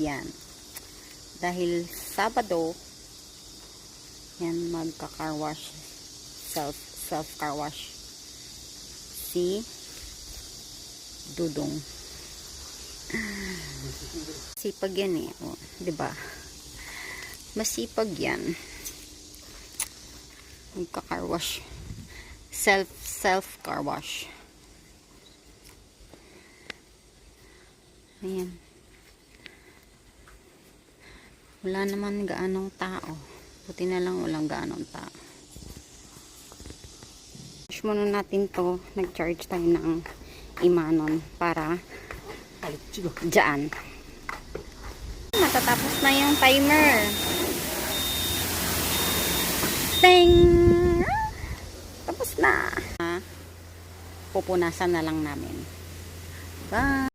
yan. Dahil Sabado, yan, magka-car wash, self car wash si Dudong. Sipag yan eh, oh, 'di ba? Masipag yan. Magka-car wash, self car wash. Ayan. Wala naman gaanong tao. Buti na lang walang gaanong tao. Push muna natin to. Nag-charge tayo ng imanon para dyan. Matatapos na yung timer. Ting! Tapos na. Pupunasan na lang namin. Bye!